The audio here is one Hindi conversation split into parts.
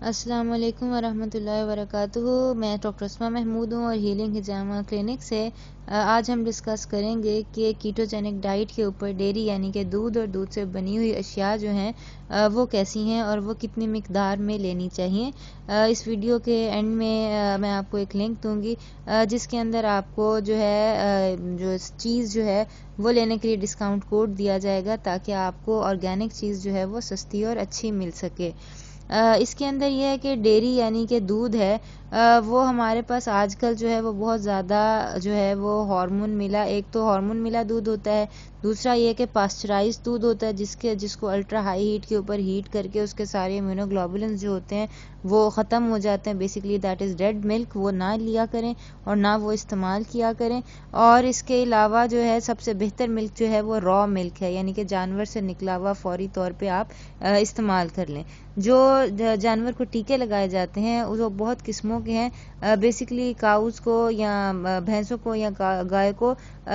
अस्सलाम वालेकुम वरहमतुल्लाहि वबरकातुहू। मैं डॉक्टर अस्मा महमूद हूँ और हीलिंग हिजामा क्लिनिक से। आज हम डिस्कस करेंगे कि कीटोजेनिक डाइट के ऊपर डेयरी यानी कि दूध और दूध से बनी हुई अशिया जो हैं वो कैसी हैं और वो कितनी मिकदार में लेनी चाहिए। इस वीडियो के एंड में मैं आपको एक लिंक दूंगी जिसके अंदर आपको जो है जो चीज़ जो है वो लेने के लिए डिस्काउंट कोड दिया जाएगा ताकि आपको ऑर्गेनिक चीज़ जो है वो सस्ती और अच्छी मिल सके। इसके अंदर ये है कि डेयरी यानी कि दूध है वो हमारे पास आजकल जो है वो बहुत ज़्यादा जो है वो हार्मोन मिला, एक तो हार्मोन मिला दूध होता है, दूसरा ये कि पास्चराइज दूध होता है जिसको अल्ट्रा हाई हीट के ऊपर हीट करके उसके सारे इम्यूनोग्लोबुलिन्स जो होते हैं वो ख़त्म हो जाते हैं। Basically that is dead milk, वो ना लिया करें और ना वो इस्तेमाल किया करें। और इसके अलावा जो है सबसे बेहतर मिल्क जो है वो रॉ मिल्क है, यानी कि जानवर से निकला हुआ फौरी तौर पे आप इस्तेमाल कर लें। जो जानवर को टीके लगाए जाते हैं वो बहुत किस्मों के हैं। बेसिकली काउस को या भैंसों को या गाय को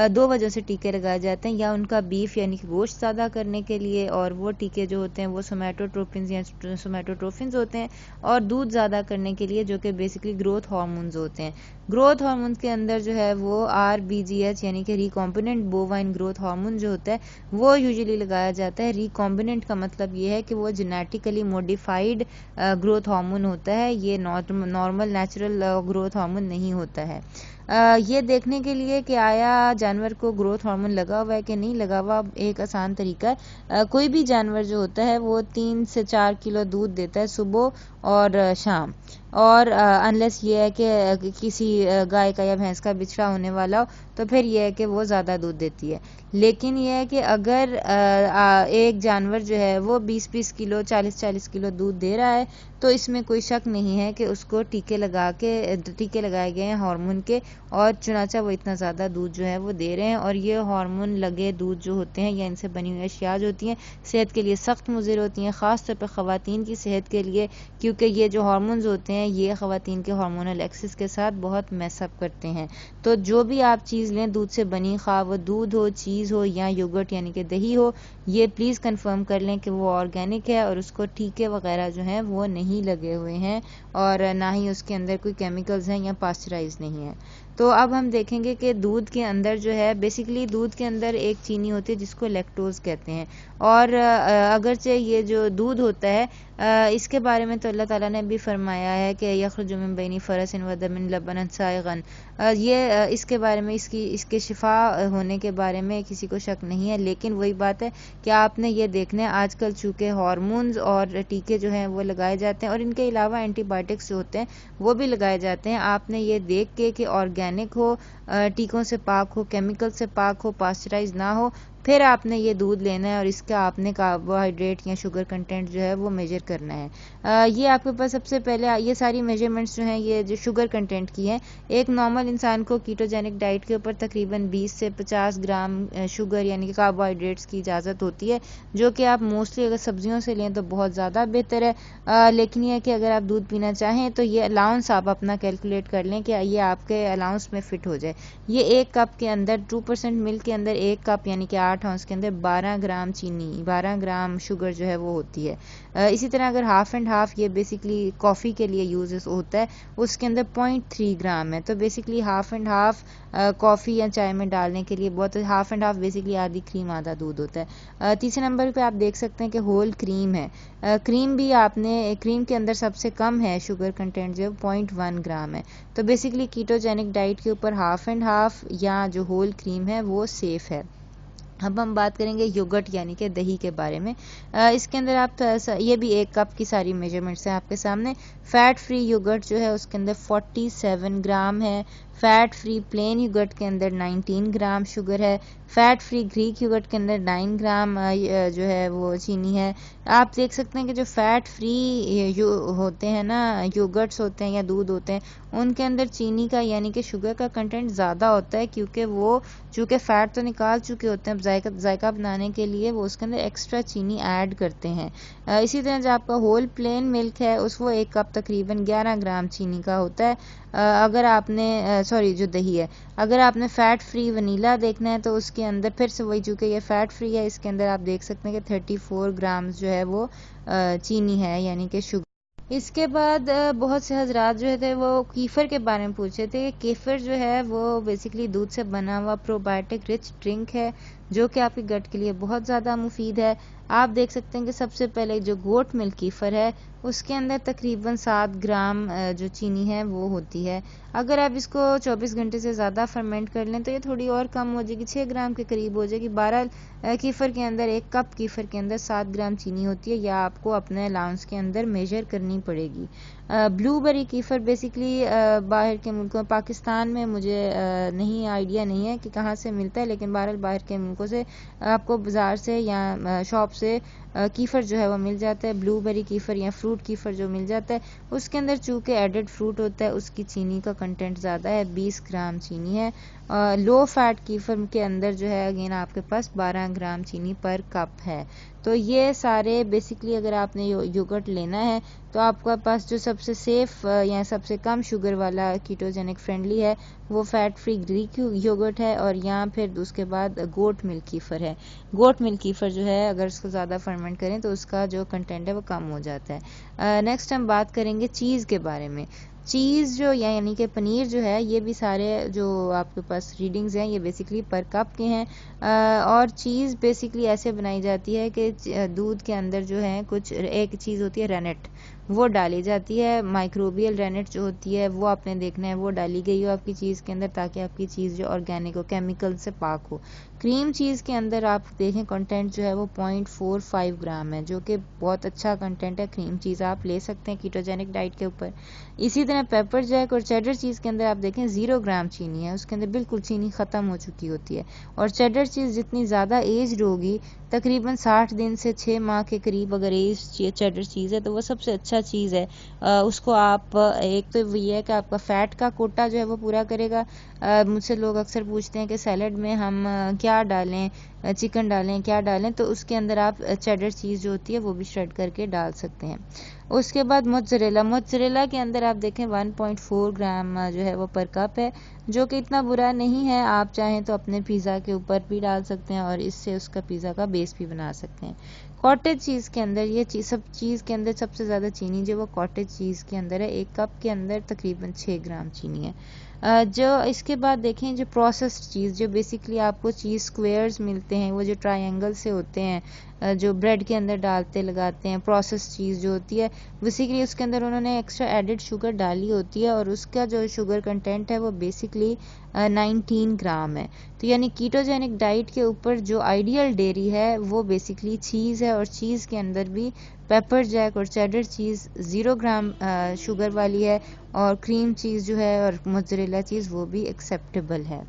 दो वजह से टीके लगाए जाते हैं, या उनका बीफ यानी कि गोश्त ज़्यादा करने के लिए, और वो टीके जो होते हैं वो सोमैटोट्रोपिन्स या सोमैटोट्रोफिन्स होते हैं, और दूध ज़्यादा करने के लिए जो कि बेसिकली ग्रोथ हार्मोन्स होते हैं। ग्रोथ हार्मोन के अंदर जो है वो RBGH यानी कि रिकॉम्बिनेंट बोवाइन ग्रोथ हार्मोन जो होता है वो यूजुअली लगाया जाता है। रिकॉम्बिनेंट का मतलब ये है कि वो जेनेटिकली मॉडिफाइड ग्रोथ हार्मोन होता है, ये नॉर्मल नेचुरल ग्रोथ हार्मोन नहीं होता है। ये देखने के लिए कि आया जानवर को ग्रोथ हार्मोन लगा हुआ है कि नहीं लगा हुआ, एक आसान तरीका है। कोई भी जानवर जो होता है वो 3 से 4 किलो दूध देता है सुबह और शाम, और अनलेस ये है कि किसी गाय का या भैंस का बिछड़ा होने वाला हो तो फिर यह है कि वो ज़्यादा दूध देती है। लेकिन यह है कि अगर एक जानवर जो है वो 20-20 किलो 40-40 किलो दूध दे रहा है तो इसमें कोई शक नहीं है कि उसको टीके लगाए गए हैं हार्मोन के, और चुनाचा वो इतना ज़्यादा दूध जो है वो दे रहे हैं। और ये हार्मोन लगे दूध जो होते हैं या इनसे बनी हुई अशिया जो होती हैं सेहत के लिए सख्त मुज़िर होती हैं, ख़ास तौर पर ख़वातीन की सेहत के लिए, क्योंकि ये जो हार्मोन्स होते हैं ये ख़वातीन के हार्मोनल एक्सिस के साथ बहुत मैसअप करते हैं। तो जो भी आप चीज़ लें दूध से बनी, खा वो दूध हो, चीज़ हो या योगर्ट यानी कि दही हो, ये प्लीज़ कंफर्म कर लें कि वो ऑर्गेनिक है और उसको टीके वगैरह जो हैं वो नहीं लगे हुए हैं, और ना ही उसके अंदर कोई केमिकल्स हैं या पास्चराइज नहीं है। तो अब हम देखेंगे कि दूध के अंदर जो है बेसिकली दूध के अंदर एक चीनी होती है जिसको लैक्टोज कहते हैं, और अगरचे ये जो दूध होता है इसके बारे में तो अल्लाह ताला ने भी फरमाया है कि यखरुजु मिन बैनी फरसिन व दमिन लबनन साइगन। ये इसके बारे में इसके शिफा होने के बारे में किसी को शक नहीं है। लेकिन वही बात है कि आपने ये देखना है आजकल चूँकि हार्मोन्स और टीके जो हैं वो लगाए जाते हैं, और इनके अलावा एंटीबायोटिक्स जो होते हैं वो भी लगाए जाते हैं। आपने ये देख के कि ऑर्गेनिक हो, टीकों से पाक हो, केमिकल से पाक हो, पास्चराइज ना हो, फिर आपने ये दूध लेना है और इसका आपने कार्बोहाइड्रेट या शुगर कंटेंट जो है वो मेजर करना है। ये आपके पास सबसे पहले ये सारी मेजरमेंट्स जो हैं ये जो शुगर कंटेंट की हैं, एक नॉर्मल इंसान को कीटोजेनिक डाइट के ऊपर तकरीबन 20 से 50 ग्राम शुगर यानी कि कार्बोहाइड्रेट्स की इजाज़त होती है, जो कि आप मोस्टली अगर सब्जियों से लें तो बहुत ज़्यादा बेहतर है। लेकिन यह कि अगर आप दूध पीना चाहें तो ये अलाउंस आप अपना कैलकुलेट कर लें कि ये आपके अलाउंस में फ़िट हो जाए। ये एक कप के अंदर 2% मिल्क के अंदर एक कप यानी कि 8 ऑunce के अंदर 12 ग्राम चीनी, 12 ग्राम शुगर जो है वो होती है। इसी तरह अगर हाफ़ एंड हाफ़, ये बेसिकली कॉफ़ी के लिए यूज़ होता है, उसके अंदर 0.3 ग्राम है। तो basically half and half coffee या चाय में डालने के लिए बहुत, हाफ़ एंड हाफ़ बेसिकली आधी क्रीम आधा दूध होता है। तीसरे नंबर पे आप देख सकते हैं कि होल क्रीम है। क्रीम भी आपने, क्रीम के अंदर सबसे कम है शुगर कंटेंट जो 0.1 ग्राम है। तो बेसिकली कीटोजेनिक डाइट के ऊपर हाफ़ एंड हाफ़ या जो होल क्रीम है वो सेफ़ है। अब हम बात करेंगे योगर्ट यानी कि दही के बारे में। इसके अंदर आप ये भी एक कप की सारी मेजरमेंट्स हैं आपके सामने। फ़ैट फ्री योगर्ट जो है उसके अंदर 47 ग्राम है। फ़ैट फ्री प्लेन योगर्ट के अंदर 19 ग्राम शुगर है। फ़ैट फ्री ग्रीक योगर्ट के अंदर 9 ग्राम जो है वो चीनी है। आप देख सकते हैं कि जो फ़ैट फ्री होते हैं ना योगर्ट्स होते हैं या दूध होते हैं, उनके अंदर चीनी का यानी कि शुगर का कंटेंट ज़्यादा होता है, क्योंकि वो चूँकि फ़ैट तो निकाल चुके होते हैं, जायका बनाने के लिए वो उसके अंदर एक्स्ट्रा चीनी ऐड करते हैं। इसी तरह जो आपका होल प्लेन मिल्क है वो एक कप तकरीबन 11 ग्राम चीनी का होता है। अगर आपने जो दही है, अगर आपने फ़ैट फ्री वनीला देखना है तो उसके अंदर फिर से वही, चूँकि ये फ़ैट फ्री है, इसके अंदर आप देख सकते हैं कि 34 ग्राम जो है वो चीनी है यानी कि शुगर। इसके बाद बहुत से हजरात जो थे वो कीफ़र के बारे में पूछ रहे थे। कीफ़र जो है वो बेसिकली दूध से बना हुआ प्रोबायोटिक रिच ड्रिंक है जो कि आपके गट के लिए बहुत ज़्यादा मुफीद है। आप देख सकते हैं कि सबसे पहले जो गोट मिल्क कीफ़र है उसके अंदर तकरीबन 7 ग्राम जो चीनी है वो होती है। अगर आप इसको 24 घंटे से ज़्यादा फर्मेंट कर लें तो ये थोड़ी और कम हो जाएगी, 6 ग्राम के करीब हो जाएगी। 12 कीफ़र के अंदर, 1 कप कीफ़र के अंदर 7 ग्राम चीनी होती है, या आपको अपने अलाउंस के अंदर मेजर करनी पड़ेगी। ब्लूबेरी कीफ़र बेसिकली बाहर के मुल्कों, पाकिस्तान में मुझे नहीं आइडिया नहीं है कि कहाँ से मिलता है, लेकिन बहरहाल बाहर के मुल्कों से आपको बाज़ार से या शॉप से कीफ़र जो है वो मिल जाता है। ब्लूबेरी कीफ़र या फ्रूट कीफ़र जो मिल जाता है उसके अंदर चूँकि एडेड फ्रूट होता है उसकी चीनी का कंटेंट ज़्यादा है, 20 ग्राम चीनी है। लो फैट कीफ़र के अंदर जो है अगेन आपके पास 12 ग्राम चीनी पर कप है। तो ये सारे बेसिकली अगर आपने योगर्ट लेना है तो आपके पास जो सबसे सेफ या सबसे कम शुगर वाला कीटोजेनिक फ्रेंडली है वो फैट फ्री ग्रीक योगर्ट है, और यहाँ फिर उसके बाद गोट मिल्क कीफ़र है। गोट मिल्क कीफ़र जो है अगर उसको ज़्यादा फर्मेंट करें तो उसका जो कंटेंट है वो कम हो जाता है। नेक्स्ट हम बात करेंगे चीज़ के बारे में। चीज़ जो यानी कि पनीर जो है ये भी सारे जो आपके पास रीडिंग्स हैं ये बेसिकली पर कप के हैं। और चीज़ बेसिकली ऐसे बनाई जाती है कि दूध के अंदर जो है कुछ एक चीज़ होती है रेनेट, वो डाली जाती है। माइक्रोबियल रेनेट जो होती है वो आपने देखना है वो डाली गई हो आपकी चीज़ के अंदर ताकि आपकी चीज़ जो ऑर्गेनिक हो, केमिकल से पाक हो। क्रीम चीज़ के अंदर आप देखें कंटेंट जो है वो 0.45 ग्राम है जो कि बहुत अच्छा कंटेंट है। क्रीम चीज़ आप ले सकते हैं कीटोजेनिक डाइट के ऊपर। इसी तरह पेपर जैक और चेडर चीज़ के अंदर आप देखें 0 ग्राम चीनी है, उसके अंदर बिल्कुल चीनी ख़त्म हो चुकी होती है। और चेडर चीज़ जितनी ज़्यादा एज्ड होगी, तकरीबन 60 दिन से 6 माह के करीब अगर एज चेडर चीज़ है तो वो सबसे अच्छा चीज़ है। उसको आप एक तो ये है कि आपका फ़ैट का कोटा जो है वो पूरा करेगा। मुझसे लोग अक्सर पूछते हैं कि सैलड में हम क्या डालें, चिकन डालें, क्या डालें, तो उसके अंदर आप चेडर चीज़ जो होती है वो भी श्रेड करके डाल सकते हैं। उसके बाद मोज़रेला के अंदर आप देखें 1.4 ग्राम जो है वो पर कप है जो कि इतना बुरा नहीं है। आप चाहें तो अपने पिज़्ज़ा के ऊपर भी डाल सकते हैं और इससे उसका पिज़्ज़ा का बेस भी बना सकते हैं। कॉटेज चीज़ के अंदर ये सब चीज़ के अंदर सबसे ज़्यादा चीनी जो वो कॉटेज चीज़ के अंदर है, 1 कप के अंदर तकरीबन 6 ग्राम चीनी है। जो इसके बाद देखें जो प्रोसेस्ड चीज़ जो बेसिकली आपको चीज़ स्क्वेयर्स मिलते हैं वो जो ट्रायंगल से होते हैं, जो ब्रेड के अंदर डालते लगाते हैं, प्रोसेस चीज़ जो होती है बेसिकली उसके अंदर उन्होंने एक्स्ट्रा एडेड शुगर डाली होती है और उसका जो शुगर कंटेंट है वो बेसिकली 19 ग्राम है। तो यानी कीटोजेनिक डाइट के ऊपर जो आइडियल डेयरी है वो बेसिकली चीज़ है, और चीज़ के अंदर भी पेपर जैक और चेडर चीज़ 0 ग्राम शुगर वाली है, और क्रीम चीज़ जो है और मोज़रेला चीज़ वो भी एक्सेप्टेबल है।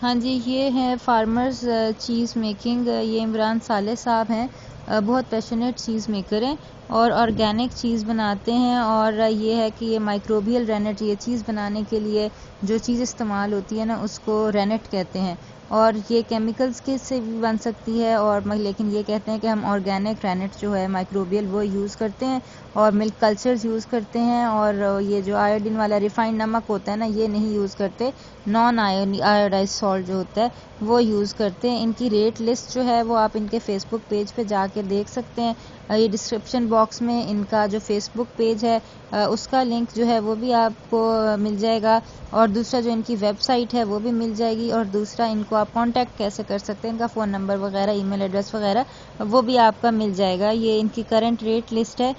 हाँ जी, ये है फार्मर्स चीज़ मेकिंग। ये इमरान साले साहब हैं, बहुत पैशनेट चीज़ मेकर हैं और ऑर्गेनिक चीज़ बनाते हैं। और ये है कि ये माइक्रोबियल रेनेट, ये चीज़ बनाने के लिए जो चीज़ इस्तेमाल होती है ना उसको रेनेट कहते हैं, और ये केमिकल्स के से भी बन सकती है। और लेकिन ये कहते हैं कि हम ऑर्गेनिक रेनेट जो है माइक्रोबियल वो यूज़ करते हैं और मिल्क कल्चर्स यूज़ करते हैं, और ये जो आयोडीन वाला रिफाइंड नमक होता है ना ये नहीं यूज़ करते, नॉन आयोडाइज सॉल्ट जो होता है वो यूज़ करते हैं। इनकी रेट लिस्ट जो है वो आप इनके फेसबुक पेज पे जाके देख सकते हैं। ये डिस्क्रिप्शन बॉक्स में इनका जो फेसबुक पेज है उसका लिंक जो है वो भी आपको मिल जाएगा, और दूसरा जो इनकी वेबसाइट है वो भी मिल जाएगी, और दूसरा इनको आप कांटेक्ट कैसे कर सकते हैं, इनका फ़ोन नंबर वगैरह, ईमेल एड्रेस वगैरह वो भी आपका मिल जाएगा। ये इनकी करंट रेट लिस्ट है,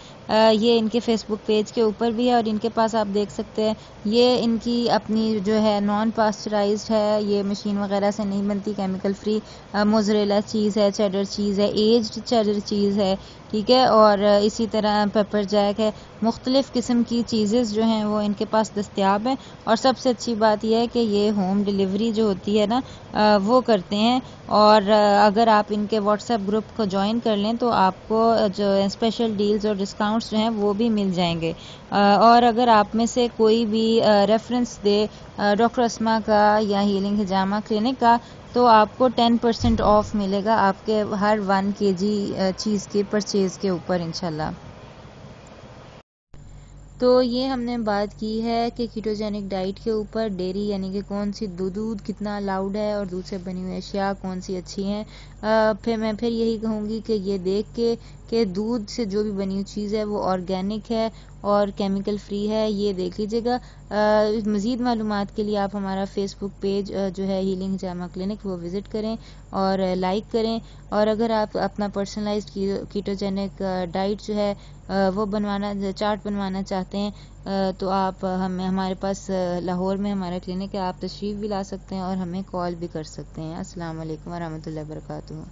ये इनके फेसबुक पेज के ऊपर भी है, और इनके पास आप देख सकते हैं ये इनकी अपनी जो है नॉन पास्चराइज्ड है, ये मशीन वगैरह से नहीं बनती, केमिकल फ्री मोज़रेला चीज़ है, चेडर चीज़ है, एज्ड चेडर चीज़ है, ठीक है। और इसी तरह पेपर जैक है, मुख्तलिफ़ किस्म की चीज़ें जो हैं वो इनके पास दस्तियाब हैं। और सबसे अच्छी बात यह है कि ये होम डिलीवरी जो होती है ना वो करते हैं। और अगर आप इनके व्हाट्सएप ग्रुप को ज्वाइन कर लें तो आपको जो स्पेशल डील्स और डिस्काउंट्स जो हैं वो भी मिल जाएंगे। और अगर आप में से कोई भी रेफरेंस दे डॉक्टर अस्मा का या हीलिंग हिजामा क्लिनिक का, तो आपको 10% ऑफ मिलेगा आपके हर 1 kg चीज़ के परचेज़ के ऊपर इंशाल्लाह। तो ये हमने बात की है कि कीटोजेनिक डाइट के ऊपर डेयरी यानी कि कौन सी दूध कितना अलाउड है और दूध से बनी हुई अशिया कौन सी अच्छी हैं। फिर मैं यही कहूँगी कि ये देख के कि दूध से जो भी बनी हुई चीज़ है वो ऑर्गेनिक है और केमिकल फ्री है, ये देख लीजिएगा। मज़ीद मालूमात के लिए आप हमारा फेसबुक पेज जो है हीलिंग हिजामा क्लिनिक वो विज़िट करें और लाइक करें। और अगर आप अपना पर्सनलाइज्ड कीटोजेनिक डाइट जो है वो बनवाना चार्ट बनवाना चाहते हैं तो आप हमें हमारे पास लाहौर में हमारा क्लिनिक है, आप तशरीफ़ भी ला सकते हैं और हमें कॉल भी कर सकते हैं। अस्सलाम वालेकुम वरहमतुल्लाहि वबरकातुहू।